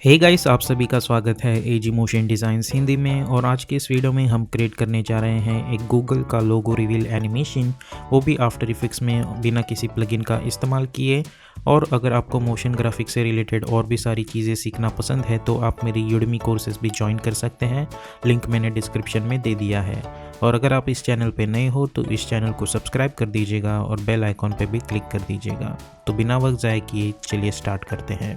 Hey guys, आप सभी का स्वागत है एजी मोशन डिज़ाइंस हिंदी में। और आज के इस वीडियो में हम क्रिएट करने जा रहे हैं एक गूगल का लोगो रिवील एनिमेशन, वो भी आफ्टर इफेक्ट्स में बिना किसी प्लगइन का इस्तेमाल किए। और अगर आपको मोशन ग्राफिक्स से रिलेटेड और भी सारी चीज़ें सीखना पसंद है तो आप मेरी यूडमी कोर्सेज भी ज्वाइन कर सकते हैं, लिंक मैंने डिस्क्रिप्शन में दे दिया है। और अगर आप इस चैनल पर नए हो तो इस चैनल को सब्सक्राइब कर दीजिएगा और बेल आइकॉन पर भी क्लिक कर दीजिएगा। तो बिना वक्त ज़ाय किए चलिए स्टार्ट करते हैं।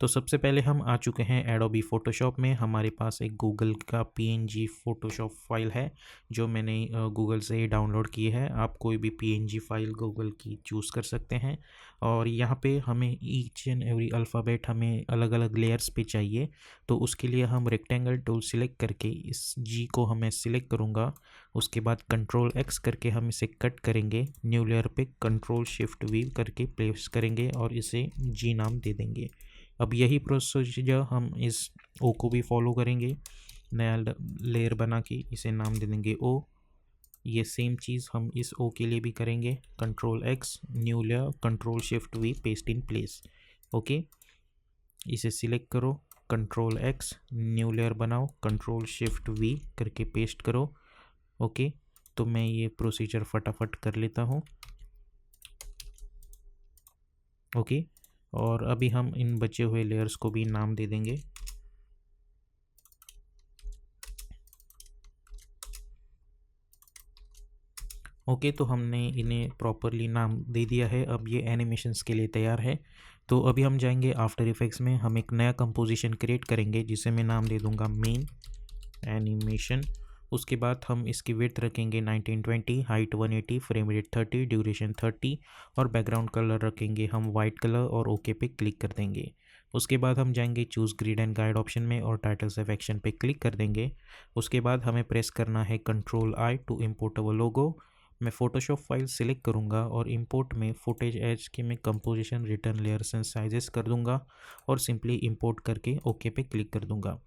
तो सबसे पहले हम आ चुके हैं एडोबी फ़ोटोशॉप में। हमारे पास एक गूगल का पीएनजी फ़ोटोशॉप फाइल है जो मैंने गूगल से ही डाउनलोड की है। आप कोई भी पीएनजी फाइल गूगल की चूज़ कर सकते हैं। और यहाँ पे हमें ईच एंड एवरी अल्फ़ाबेट हमें अलग अलग लेयर्स पे चाहिए। तो उसके लिए हम रेक्टेंगल टूल सिलेक्ट करके इस जी को हमें सिलेक्ट करूँगा। उसके बाद कंट्रोल एक्स करके हम इसे कट करेंगे, न्यू लेयर पे कंट्रोल शिफ्ट वी करके प्लेस करेंगे और इसे जी नाम दे देंगे। अब यही प्रोसीजर हम इस ओ को भी फॉलो करेंगे। नया लेयर बना के इसे नाम दे देंगे ओ। ये सेम चीज़ हम इस ओ के लिए भी करेंगे। Control x, new layer, control shift we, paste in place. Okay, इसे सिलेक्ट करो, कंट्रोल एक्स, न्यू लेयर बनाओ, कंट्रोल शिफ्ट वी करके पेस्ट करो। ओके, तो मैं ये प्रोसीजर फटाफट कर लेता हूँ। ओके, और अभी हम इन बचे हुए लेयर्स को भी नाम दे देंगे। ओके, तो हमने इन्हें प्रॉपरली नाम दे दिया है। अब ये एनिमेशंस के लिए तैयार है। तो अभी हम जाएंगे आफ्टर इफेक्ट्स में, हम एक नया कंपोजिशन क्रिएट करेंगे जिसे मैं नाम दे दूंगा मेन एनिमेशन। उसके बाद हम इसकी विड्थ रखेंगे 1920, हाइट 180, फ्रेम रेट 30, ड्यूरेशन 30 और बैकग्राउंड कलर रखेंगे हम वाइट कलर और ओके पे क्लिक कर देंगे। उसके बाद हम जाएंगे choose grid and guide option में और टाइटल ऑफ एक्शन पे क्लिक कर देंगे। उसके बाद हमें प्रेस करना है कंट्रोल आई टू इम्पोर्ट अवर लोगो। मैं फ़ोटोशॉप फाइल सिलेक्ट करूँगा और इंपोर्ट में फुटेज एज के मैं composition, return, layers and sizes कर दूँगा और सिंपली इंपोर्ट करके ओके पे क्लिक कर दूँगा।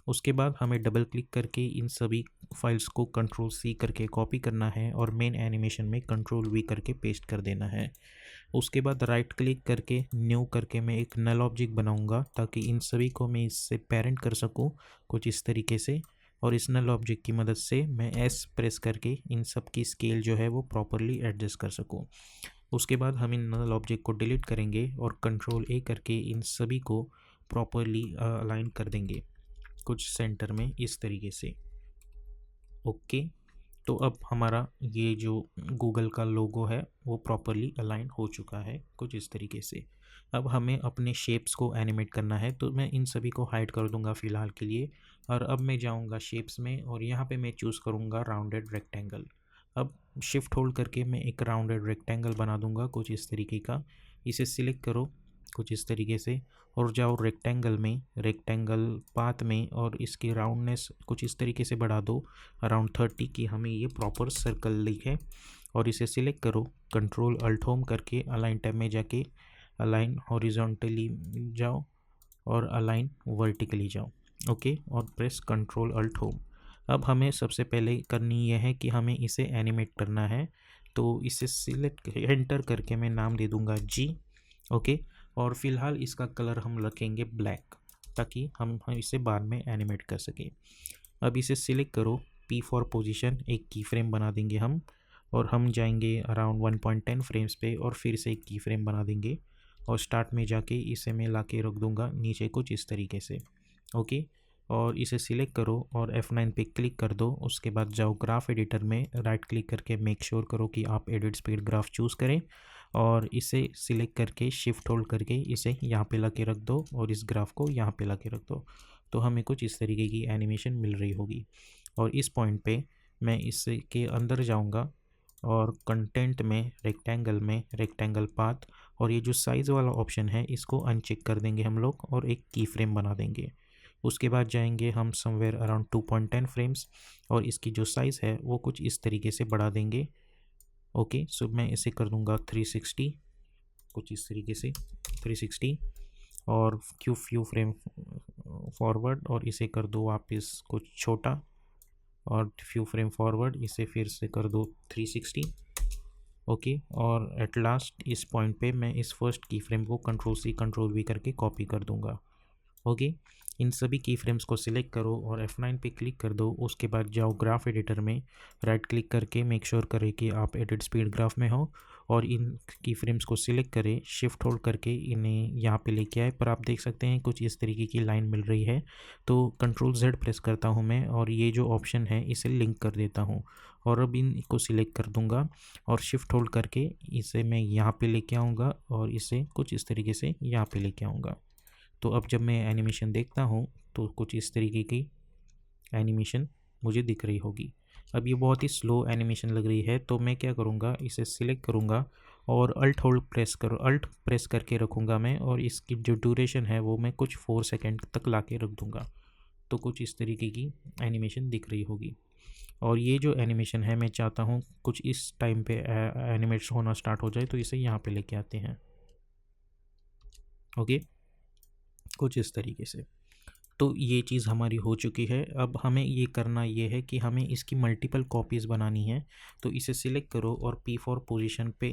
उसके बाद हमें डबल क्लिक करके इन सभी फाइल्स को कंट्रोल सी करके कॉपी करना है और मेन एनिमेशन में कंट्रोल वी करके पेस्ट कर देना है। उसके बाद राइट क्लिक करके न्यू करके मैं एक नल ऑब्जेक्ट बनाऊंगा ताकि इन सभी को मैं इससे पेरेंट कर सकूं कुछ इस तरीके से। और इस नल ऑब्जेक्ट की मदद से मैं एस प्रेस करके इन सब की स्केल जो है वो प्रॉपरली एडजस्ट कर सकूं। उसके बाद हम इन नल ऑब्जेक्ट को डिलीट करेंगे और कंट्रोल ए करके इन सभी को प्रॉपरली अलाइन कर देंगे कुछ सेंटर में इस तरीके से। ओके, तो अब हमारा ये जो गूगल का लोगो है वो प्रॉपरली अलाइन हो चुका है कुछ इस तरीके से। अब हमें अपने शेप्स को एनिमेट करना है तो मैं इन सभी को हाइड कर दूंगा फ़िलहाल के लिए। और अब मैं जाऊंगा शेप्स में और यहाँ पे मैं चूज़ करूँगा राउंडेड रेक्टेंगल। अब शिफ्ट होल्ड करके मैं एक राउंडेड रेक्टेंगल बना दूंगा कुछ इस तरीके का। इसे सिलेक्ट करो कुछ इस तरीके से और जाओ रेक्टेंगल में, रेक्टेंगल पाथ में, और इसकी राउंडनेस कुछ इस तरीके से बढ़ा दो अराउंड 30 की हमें ये प्रॉपर सर्कल दिखे। और इसे सिलेक्ट करो, कंट्रोल अल्ट होम करके अलाइन टैब में जाके अलाइन हॉरिजॉन्टली जाओ और अलाइन वर्टिकली जाओ। ओके, और प्रेस कंट्रोल अल्ट होम। अब हमें सबसे पहले करनी यह है कि हमें इसे एनिमेट करना है। तो इसे सिलेक्ट एंटर करके मैं नाम दे दूंगा जी। ओके, और फिलहाल इसका कलर हम रखेंगे ब्लैक ताकि हम इसे बाद में एनिमेट कर सकें। अब इसे सिलेक्ट करो, पी फॉर पोजीशन, एक की फ्रेम बना देंगे हम। और हम जाएंगे अराउंड 1.10 फ्रेम्स पे और फिर से एक की फ्रेम बना देंगे और स्टार्ट में जाके इसे मैं ला के रख दूँगा नीचे कुछ इस तरीके से। ओके, और इसे सिलेक्ट करो और F9 पे क्लिक कर दो। उसके बाद जाओ ग्राफ एडिटर में, राइट क्लिक करके मेक श्योर करो कि आप एडिट स्पीड ग्राफ चूज़ करें और इसे सिलेक्ट करके शिफ्ट होल्ड करके इसे यहाँ पे ला के रख दो और इस ग्राफ को यहाँ पे ला के रख दो। तो हमें कुछ इस तरीके की एनिमेशन मिल रही होगी। और इस पॉइंट पे मैं इसके अंदर जाऊंगा और कंटेंट में रेक्टेंगल पाथ और ये जो साइज़ वाला ऑप्शन है इसको अनचेक कर देंगे हम लोग और एक की फ्रेम बना देंगे। उसके बाद जाएंगे हम समवेयर अराउंड 2.10 फ्रेम्स और इसकी जो साइज़ है वो कुछ इस तरीके से बढ़ा देंगे। ओके, सो मैं इसे कर दूंगा 360 कुछ इस तरीके से 360 और फ्यू फ्रेम फॉरवर्ड और इसे कर दो वापस कुछ छोटा, और फ्यू फ्रेम फॉरवर्ड इसे फिर से कर दो 360। ओके, और एट लास्ट इस पॉइंट पे मैं इस फर्स्ट की फ्रेम को Ctrl+C Ctrl+V करके कॉपी कर दूंगा। ओके, इन सभी की फ्रेम्स को सिलेक्ट करो और F9 पे क्लिक कर दो। उसके बाद जाओ ग्राफ एडिटर में, राइट क्लिक करके मेक श्योर करें कि आप एडिट स्पीड ग्राफ में हो, और इन की फ्रेम्स को सिलेक्ट करें, शिफ्ट होल्ड करके इन्हें यहाँ पे लेके आए। पर आप देख सकते हैं कुछ इस तरीके की लाइन मिल रही है, तो Ctrl+Z प्रेस करता हूँ मैं और ये जो ऑप्शन है इसे लिंक कर देता हूँ, और अब इनको सिलेक्ट कर दूंगा और शिफ्ट होल्ड करके इसे मैं यहाँ पे लेके आऊँगा और इसे कुछ इस तरीके से यहाँ पे लेके आऊँगा। तो अब जब मैं एनिमेशन देखता हूँ तो कुछ इस तरीके की एनिमेशन मुझे दिख रही होगी। अब ये बहुत ही स्लो एनिमेशन लग रही है, तो मैं क्या करूँगा, इसे सिलेक्ट करूँगा और अल्ट प्रेस करके रखूँगा मैं, और इसकी जो ड्यूरेशन है वो मैं कुछ 4 सेकंड तक ला के रख दूँगा। तो कुछ इस तरीके की एनिमेशन दिख रही होगी। और ये जो एनिमेशन है मैं चाहता हूँ कुछ इस टाइम पे एनिमेट होना स्टार्ट हो जाए, तो इसे यहाँ पे लेके आते हैं। ओके, कुछ इस तरीके से। तो ये चीज़ हमारी हो चुकी है। अब हमें ये करना ये है कि हमें इसकी मल्टीपल कॉपीज़ बनानी है। तो इसे सिलेक्ट करो और P4 पोजीशन पे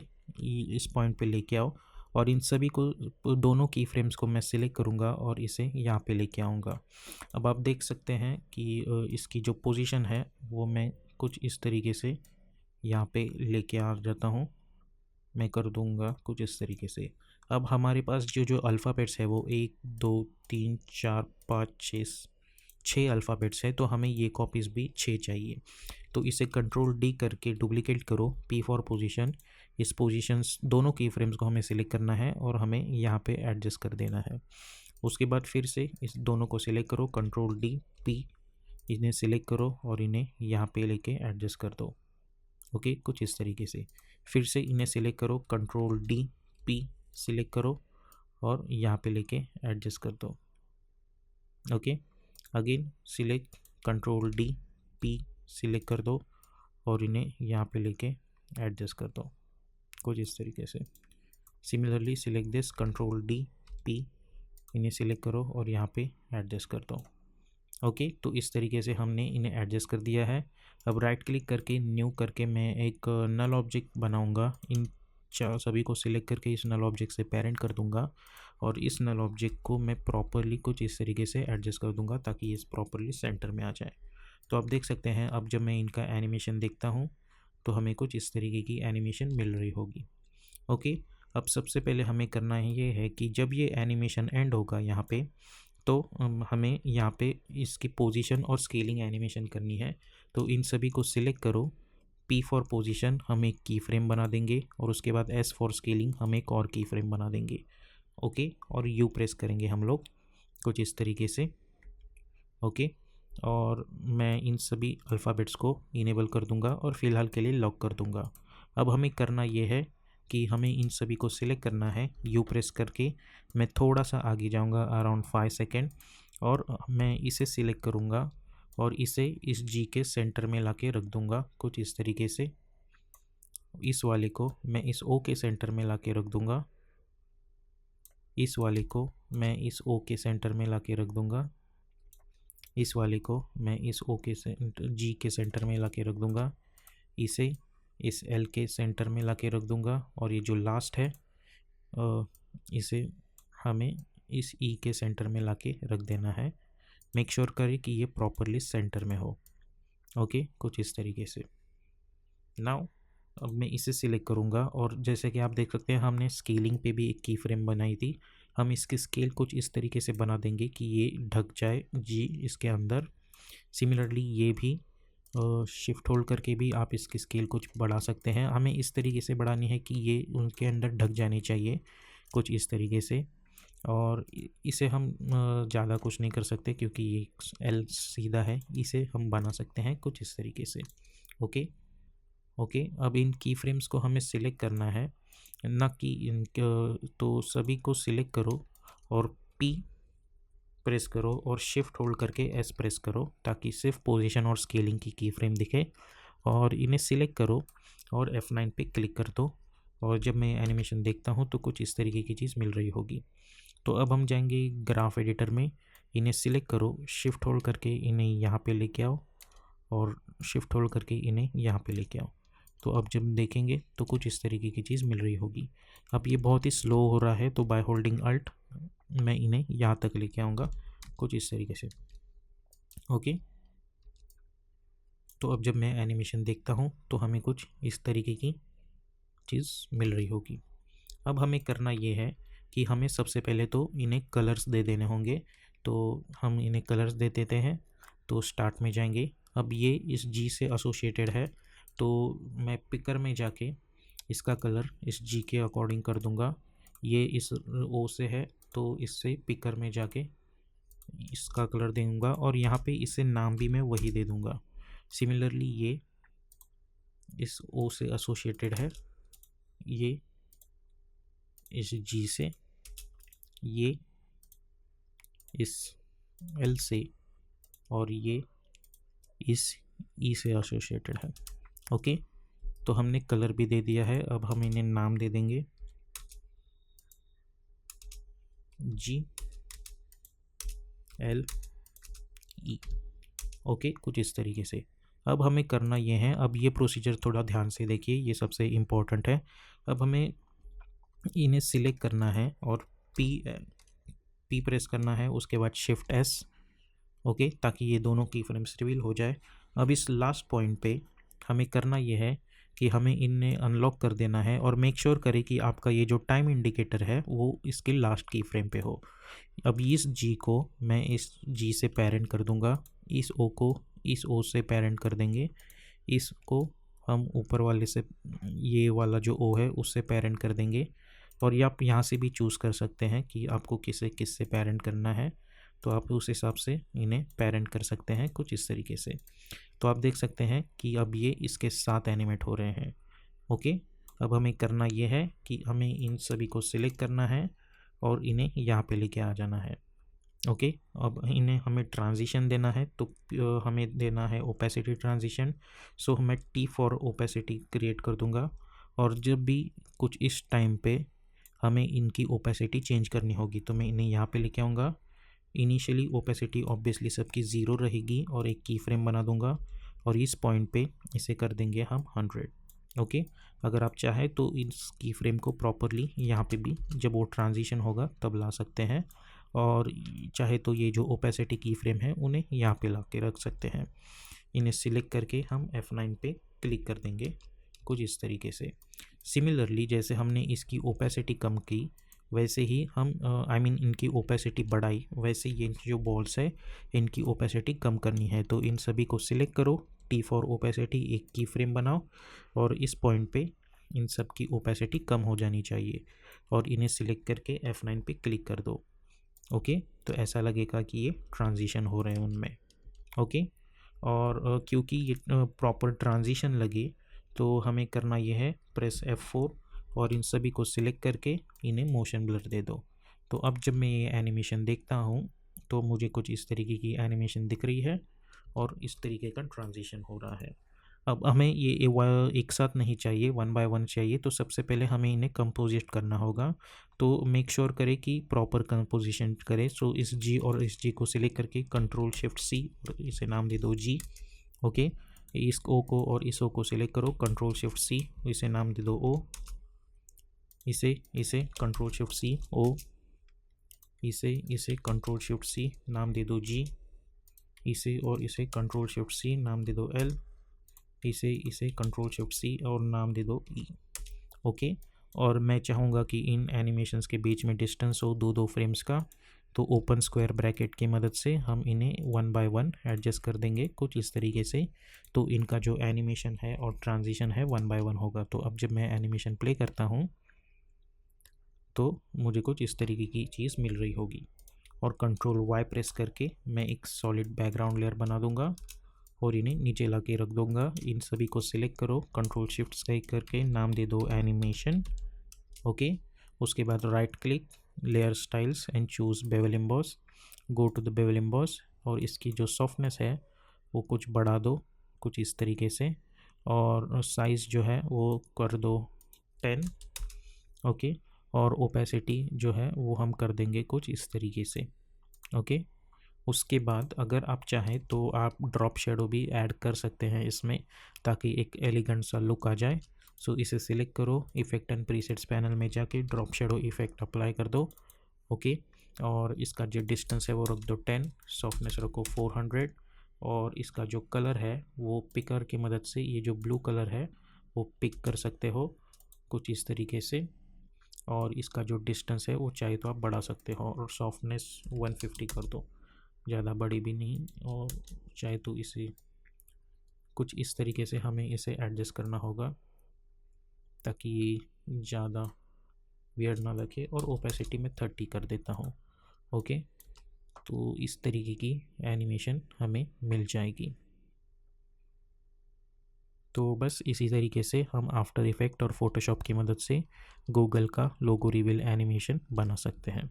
इस पॉइंट पे लेके आओ, और इन सभी को दोनों की फ्रेम्स को मैं सिलेक्ट करूँगा और इसे यहाँ पे लेके आऊँगा। अब आप देख सकते हैं कि इसकी जो पोजीशन है वो मैं कुछ इस तरीके से यहाँ पे लेके आ जाता हूँ। मैं कर दूँगा कुछ इस तरीके से। अब हमारे पास जो अल्फ़ाबेट्स है वो 1 2 3 4 5 6 अल्फ़ाबेट्स है, तो हमें ये कॉपीज़ भी 6 चाहिए। तो इसे Ctrl+D करके डुप्लीकेट करो P4 पोजीशन। इस पोजीशंस दोनों की फ्रेम्स को हमें सिलेक्ट करना है और हमें यहाँ पे एडजस्ट कर देना है। उसके बाद फिर से इस दोनों को सिलेक्ट करो, Ctrl+D P, इन्हें सिलेक्ट करो और इन्हें यहाँ पे लेके एडजस्ट कर दो। ओके, कुछ इस तरीके से। फिर से इन्हें सिलेक्ट करो, Ctrl+D P सिलेक्ट करो और यहाँ पे लेके एडजस्ट कर दो। Okay, again select, Ctrl+D P select कर दो और इन्हें यहाँ पे लेके एडजस्ट कर दो कुछ इस तरीके से। Similarly select this, Ctrl+D P, इन्हें सिलेक्ट करो और यहाँ पे एडजस्ट कर दो। ओके, तो इस तरीके से हमने इन्हें एडजस्ट कर दिया है। अब राइट क्लिक करके न्यू करके मैं एक नल ऑब्जेक्ट बनाऊंगा। इन सभी को सिलेक्ट करके इस नल ऑब्जेक्ट से पेरेंट कर दूंगा, और इस नल ऑब्जेक्ट को मैं प्रॉपरली कुछ इस तरीके से एडजस्ट कर दूंगा ताकि ये प्रॉपरली सेंटर में आ जाए। तो आप देख सकते हैं अब जब मैं इनका एनिमेशन देखता हूँ तो हमें कुछ इस तरीके की एनिमेशन मिल रही होगी। ओके, अब सबसे पहले हमें करना है ये है कि जब ये एनिमेशन एंड होगा यहाँ पे, तो हमें यहाँ पे इसकी पोजीशन और स्केलिंग एनिमेशन करनी है। तो इन सभी को सिलेक्ट करो, P4 पोजीशन हम एक की फ्रेम बना देंगे, और उसके बाद S फॉर स्केलिंग हम एक और की फ्रेम बना देंगे। ओके, और U प्रेस करेंगे हम लोग कुछ इस तरीके से। ओके, और मैं इन सभी अल्फ़ाबेट्स को इनेबल कर दूंगा और फ़िलहाल के लिए लॉक कर दूंगा। अब हमें करना ये है कि हमें इन सभी को सिलेक्ट करना है, U प्रेस करके मैं थोड़ा सा आगे जाऊंगा अराउंड 5 सेकेंड, और मैं इसे सिलेक्ट करूंगा और इसे इस G के सेंटर में लाके रख दूंगा कुछ इस तरीके से। इस वाले को मैं इस O के सेंटर में लाके रख दूंगा, इस वाले को मैं इस O के सेंटर में लाके रख दूंगा, इस वाले को मैं इस O के G के सेंटर में लाके रख दूंगा, इसे इस L के सेंटर में लाके रख दूंगा, और ये जो लास्ट है इसे हमें इस E के सेंटर में लाके रख देना है। मेक श्योर करें कि ये प्रॉपरली सेंटर में हो। ओके, कुछ इस तरीके से। नाउ अब मैं इसे सिलेक्ट करूँगा, और जैसे कि आप देख सकते हैं हमने स्केलिंग पे भी एक की फ्रेम बनाई थी। हम इसकी स्केल कुछ इस तरीके से बना देंगे कि ये ढक जाए जी इसके अंदर। सिमिलरली ये भी शिफ्ट होल्ड करके भी आप इसकी स्केल कुछ बढ़ा सकते हैं। हमें इस तरीके से बढ़ानी है कि ये उनके अंदर ढक जानी चाहिए कुछ इस तरीके से। और इसे हम ज़्यादा कुछ नहीं कर सकते क्योंकि ये L सीधा है, इसे हम बना सकते हैं कुछ इस तरीके से। ओके, अब इन की फ्रेम्स को हमें सिलेक्ट करना है ना कि तो सभी को सिलेक्ट करो और P प्रेस करो और शिफ्ट होल्ड करके S प्रेस करो ताकि सिर्फ पोजीशन और स्केलिंग की फ्रेम दिखे, और इन्हें सिलेक्ट करो और F9 पे क्लिक कर दो, और जब मैं एनिमेशन देखता हूँ तो कुछ इस तरीके की चीज़ मिल रही होगी। तो अब हम जाएंगे ग्राफ एडिटर में, इन्हें सिलेक्ट करो, शिफ्ट होल्ड करके इन्हें यहाँ पे लेके आओ और शिफ्ट होल्ड करके इन्हें यहाँ पे लेके आओ। तो अब जब देखेंगे तो कुछ इस तरीके की चीज़ मिल रही होगी। अब ये बहुत ही स्लो हो रहा है, तो बाय होल्डिंग अल्ट मैं इन्हें यहाँ तक लेके आऊँगा कुछ इस तरीके से। ओके, तो अब जब मैं एनिमेशन देखता हूँ तो हमें कुछ इस तरीके की चीज़ मिल रही होगी। अब हमें करना ये है कि हमें सबसे पहले तो इन्हें कलर्स दे देने होंगे, तो हम इन्हें कलर्स दे देते हैं। तो स्टार्ट में जाएंगे। अब ये इस जी से एसोसिएटेड है, तो मैं पिकर में जाके इसका कलर इस जी के अकॉर्डिंग कर दूंगा। ये इस ओ से है, तो इससे पिकर में जाके इसका कलर दूंगा और यहाँ पे इसे नाम भी मैं वही दे दूंगा। सिमिलरली ये इस ओ से एसोसिएटेड है, ये इस जी से, ये इस एल से और ये इस ई से एसोसिएटेड है। ओके, तो हमने कलर भी दे दिया है। अब हम इन्हें नाम दे देंगे जी एल ई। ओके, कुछ इस तरीके से। अब हमें करना ये है, अब ये प्रोसीजर थोड़ा ध्यान से देखिए, ये सबसे इम्पोर्टेंट है। अब हमें इन्हें सिलेक्ट करना है और पी प्रेस करना है, उसके बाद शिफ्ट एस। ओके, ताकि ये दोनों की फ्रेम्स रिवील हो जाए। अब इस लास्ट पॉइंट पे हमें करना ये है कि हमें इन्हें अनलॉक कर देना है और मेक श्योर करें कि आपका ये जो टाइम इंडिकेटर है वो इसके लास्ट की फ्रेम पे हो। अब इस जी को मैं इस जी से पेरेंट कर दूंगा, इस ओ को इस ओ से पेरेंट कर देंगे, इसको हम ऊपर वाले से, ये वाला जो ओ है उससे पेरेंट कर देंगे। और ये आप यहाँ से भी चूज़ कर सकते हैं कि आपको किससे पेरेंट करना है, तो आप उस हिसाब से इन्हें पेरेंट कर सकते हैं कुछ इस तरीके से। तो आप देख सकते हैं कि अब ये इसके साथ एनिमेट हो रहे हैं। ओके, अब हमें करना ये है कि हमें इन सभी को सिलेक्ट करना है और इन्हें यहाँ पे लेके आ जाना है। ओके, अब इन्हें हमें ट्रांजिशन देना है, तो हमें देना है ओपेसिटी ट्रांजिशन। सो मैं टी फॉर ओपेसिटी क्रिएट कर दूंगा और जब भी कुछ इस टाइम पे हमें इनकी ओपेसिटी चेंज करनी होगी तो मैं इन्हें यहाँ पे लेके आऊँगा। इनिशियली ओपेसिटी ऑब्वियसली सबकी ज़ीरो रहेगी और एक की फ्रेम बना दूंगा और इस पॉइंट पे इसे कर देंगे हम 100। ओके, अगर आप चाहें तो इस की फ्रेम को प्रॉपरली यहाँ पे भी जब वो ट्रांजिशन होगा तब ला सकते हैं, और चाहे तो ये जो ओपेसिटी की फ्रेम है उन्हें यहाँ पे ला के रख सकते हैं। इन्हें सिलेक्ट करके हम F9 पे क्लिक कर देंगे कुछ इस तरीके से। सिमिलरली जैसे हमने इसकी ओपेसिटी कम की वैसे ही हम इनकी ओपेसिटी बढ़ाई, वैसे ये जो बॉल्स है इनकी ओपेसिटी कम करनी है। तो इन सभी को सिलेक्ट करो, टी फॉर ओपेसिटी एक की फ्रेम बनाओ और इस पॉइंट पे इन सब की ओपेसिटी कम हो जानी चाहिए और इन्हें सिलेक्ट करके F9 पे क्लिक कर दो। ओके, तो ऐसा लगेगा कि ये ट्रांजिशन हो रहे हैं उनमें। ओके, और क्योंकि ये प्रॉपर ट्रांजिशन लगे तो हमें करना ये है, प्रेस F4 और इन सभी को सिलेक्ट करके इन्हें मोशन ब्लर दे दो। तो अब जब मैं ये एनिमेशन देखता हूँ तो मुझे कुछ इस तरीके की एनिमेशन दिख रही है और इस तरीके का ट्रांजिशन हो रहा है। अब हमें ये एक साथ नहीं चाहिए, 1 बाय 1 चाहिए, तो सबसे पहले हमें इन्हें कंपोजिट करना होगा। तो मेक श्योर करें कि प्रॉपर कंपोजिशन करें। सो इस जी और इस जी को सिलेक्ट करके कंट्रोल शिफ्ट सी, इसे नाम दे दो जी। ओके, इस ओ को और इस ओ को सिलेक्ट करो, कंट्रोल शिफ्ट सी, इसे नाम दे दो ओ। इसे कंट्रोल शिफ्ट सी ओ, इसे कंट्रोल शिफ्ट सी नाम दे दो जी। इसे कंट्रोल शिफ्ट सी नाम दे दो एल। इसे कंट्रोल शिफ्ट सी और नाम दे दो ई। ओके, और मैं चाहूँगा कि इन एनिमेशंस के बीच में डिस्टेंस हो 2-2 फ्रेम्स का, तो ओपन स्क्वायर ब्रैकेट की मदद से हम इन्हें 1 बाय 1 एडजस्ट कर देंगे कुछ इस तरीके से। तो इनका जो एनिमेशन है और ट्रांजिशन है 1 बाय 1 होगा। तो अब जब मैं एनिमेशन प्ले करता हूँ तो मुझे कुछ इस तरीके की चीज़ मिल रही होगी। और कंट्रोल वाई प्रेस करके मैं एक सॉलिड बैकग्राउंड लेयर बना दूंगा और इन्हें नीचे ला के रख दूंगा। इन सभी को सिलेक्ट करो, कंट्रोल शिफ्ट स्ट्राइक करके नाम दे दो एनिमेशन। ओके, उसके बाद right click, layer styles and choose bevel emboss, go to the bevel emboss और इसकी जो सॉफ्टनेस है वो कुछ बढ़ा दो कुछ इस तरीके से, और साइज़ जो है वो कर दो 10। ओके, और ओपेसिटी जो है वो हम कर देंगे कुछ इस तरीके से। ओके, उसके बाद अगर आप चाहें तो आप ड्रॉप शेडो भी ऐड कर सकते हैं इसमें, ताकि एक एलिगेंट सा लुक आ जाए। सो इसे सिलेक्ट करो, इफेक्ट एंड प्रीसेट्स पैनल में जाके ड्रॉप शेडो इफेक्ट अप्लाई कर दो। ओके, और इसका जो डिस्टेंस है वो रख दो 10, सॉफ्टनेस रखो 400, और इसका जो कलर है वो पिकर की मदद से, ये जो ब्लू कलर है वो पिक कर सकते हो कुछ इस तरीके से। और इसका जो डिस्टेंस है वो चाहे तो आप बढ़ा सकते हो, और सॉफ्टनेस 150 कर दो, ज़्यादा बड़ी भी नहीं। और चाहे तो इसे कुछ इस तरीके से हमें इसे एडजस्ट करना होगा ताकि ज़्यादा वियर्ड ना लगे। और ओपेसिटी में 30 कर देता हूँ। ओके, तो इस तरीके की एनिमेशन हमें मिल जाएगी। तो बस इसी तरीके से हम आफ्टर इफ़ेक्ट और फोटोशॉप की मदद से गूगल का लोगो रिवील एनिमेशन बना सकते हैं।